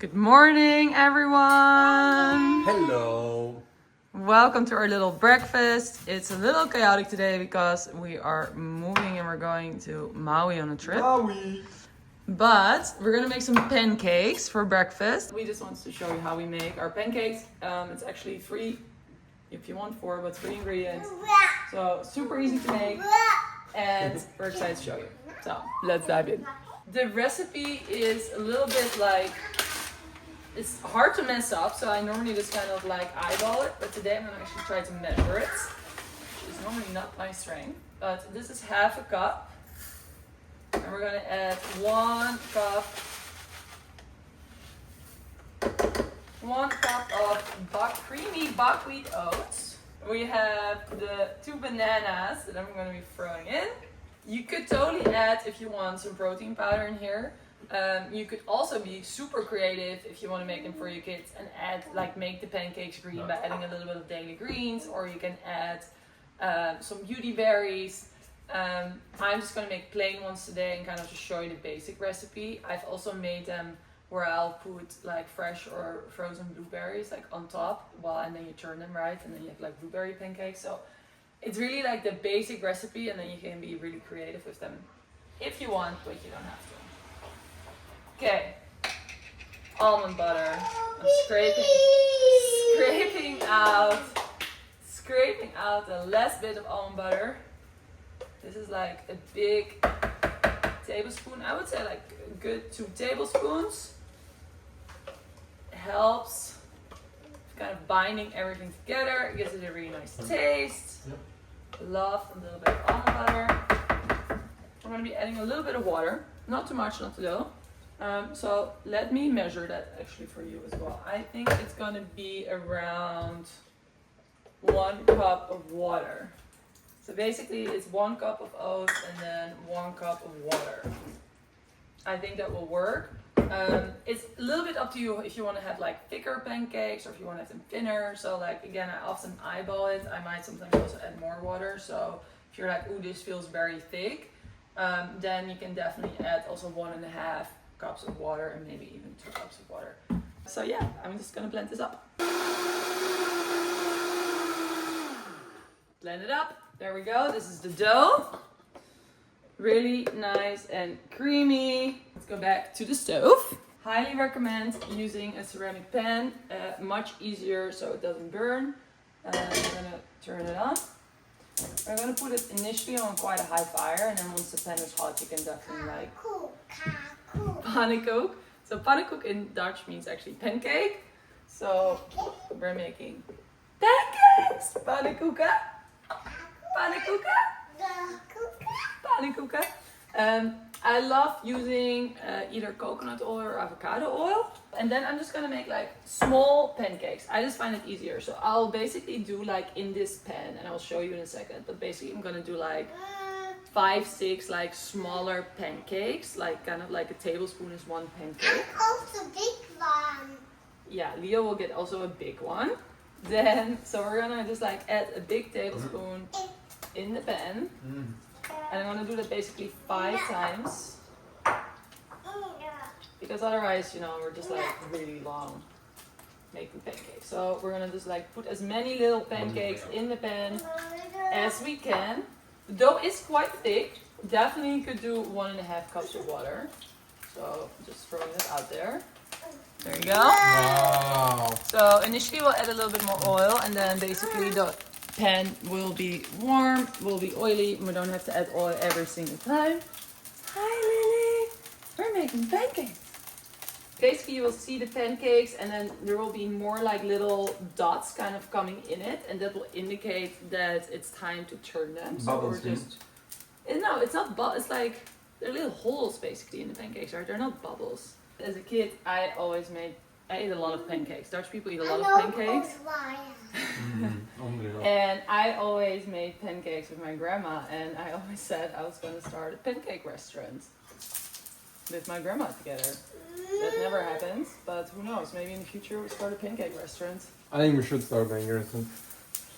Good morning, everyone. Hello. Welcome to our little breakfast. It's a little chaotic today because we are moving and we're going to Maui on a trip. Maui. But we're gonna make some pancakes for breakfast. We just wanted to show you how we make our pancakes. It's actually 3, if you want 4, but 3 ingredients. So super easy to make, and we're excited to show you. So let's dive in. The recipe is a little bit like, it's hard to mess up, so I normally just kind of like eyeball it, but today I'm gonna actually try to measure it, which is normally not my strength. But this is half a cup, and we're gonna add 1 cup of creamy buckwheat oats. We have the 2 bananas that I'm gonna be throwing in. You could totally add, if you want, some protein powder in here. You could also be super creative if you want to make them for your kids and add, like, make the pancakes green by adding a little bit of daily greens, or you can add some beauty berries. I'm just going to make plain ones today and kind of just show you the basic recipe. I've also made them where I'll put like fresh or frozen blueberries like on top, and then you turn them right, and then you have like blueberry pancakes. So it's really like the basic recipe, and then you can be really creative with them if you want, but you don't have to. Okay, almond butter. I'm scraping out the last bit of almond butter. This is like a big tablespoon. I would say like a good 2 tablespoons. It helps kind of binding everything together. It gives it a really nice taste. Love a little bit of almond butter. We're going to be adding a little bit of water. Not too much, not too little. So let me measure that actually for you as well. I think it's going to be around 1 cup of water. So basically it's 1 cup of oats and then 1 cup of water. I think that will work. It's a little bit up to you if you want to have like thicker pancakes or if you want to have them thinner. So like, again, I often eyeball it. I might sometimes also add more water. So if you're like, ooh, this feels very thick, then you can definitely add also 1.5 cups of water and maybe even 2 cups of water. So yeah, I'm just gonna blend this up. Blend it up. There we go. This is the dough. Really nice and creamy. Let's go back to the stove. Highly recommend using a ceramic pan. Much easier so it doesn't burn. I'm gonna turn it on. I'm gonna put it initially on quite a high fire, and then once the pan is hot, you can definitely like pannenkoek. So pannenkoek in Dutch means actually pancake. So we're making pancakes. Pannenkoeken. Pannenkoeken. Pannenkoeken. I love using either coconut oil or avocado oil. And then I'm just gonna make like small pancakes. I just find it easier. So I'll basically do like in this pan, and I'll show you in a second. But basically I'm gonna do like 5, 6 like smaller pancakes. Like kind of like a tablespoon is 1 pancake. Also big one. Yeah, Leo will get also a big one. Then, so we're gonna just like add a big tablespoon in the pan. And I'm gonna do that basically 5 times. Because otherwise, you know, we're just like really long making pancakes. So we're gonna just like put as many little pancakes in the pan as we can. The dough is quite thick. Definitely could do 1.5 cups of water. So just throwing it out there. There you go. Wow. So initially we'll add a little bit more oil, and then basically the pan will be warm, will be oily, and we don't have to add oil every single time. Hi Lily! We're making pancakes. Basically you will see the pancakes, and then there will be more like little dots kind of coming in it, and that will indicate that it's time to turn them. So Bubbles, we're just... No, it's not bubbles. It's like, they're little holes basically in the pancakes, right? They're not bubbles. As a kid, I ate a lot of pancakes. Dutch people eat a lot of pancakes. And I always made pancakes with my grandma, and I always said I was going to start a pancake restaurant with my grandma together. That never happens, but who knows? Maybe in the future we'll start a pancake restaurant. I think we should start making restaurant.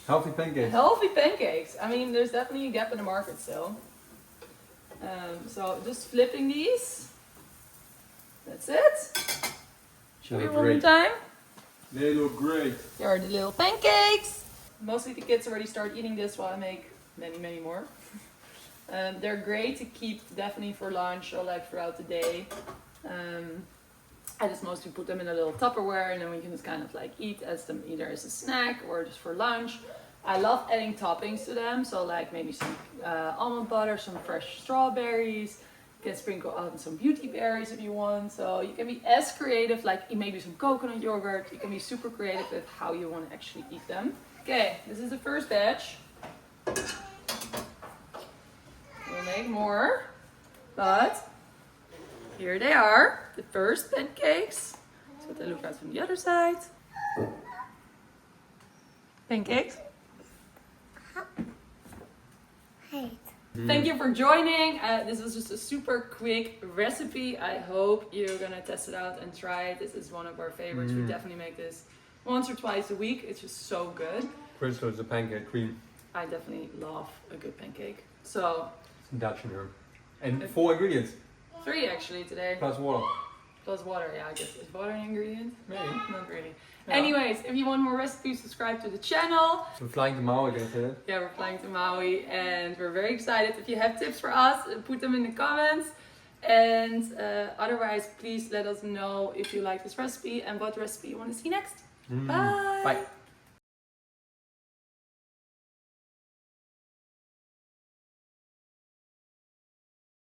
Healthy pancakes. Healthy pancakes. I mean, there's definitely a gap in the market still. So just flipping these. That's it. Show you look one more great. time. They look great. Here are the little pancakes. Mostly the kids already start eating this while I make many more. They're great to keep definitely for lunch or like throughout the day. I just mostly put them in a little Tupperware and then we can just kind of like eat as them either as a snack or just for lunch. I love adding toppings to them, so like maybe some almond butter, some fresh strawberries. You can sprinkle on some beauty berries if you want. So you can be as creative, like maybe some coconut yogurt. You can be super creative with how you want to actually eat them. Okay, this is the first batch. We'll make more, but here they are, the first pancakes. That's what they look like from the other side. Pancakes. Hate. Thank you for joining. This was just a super quick recipe. I hope you're gonna test it out and try it. This is one of our favorites. We definitely make this once or twice a week. It's just so good. Crystal is the pancake queen. I definitely love a good pancake. So Dutch in her. And 4 ingredients 3 actually today. plus water. Plus water, yeah, I guess. Is water an ingredient? Maybe. Not really. Yeah. Anyways, if you want more recipes, subscribe to the channel. We're flying to Maui, can I say that? Yeah, we're flying to Maui and we're very excited. If you have tips for us, put them in the comments. And otherwise, please let us know if you like this recipe and what recipe you want to see next. Bye! Bye.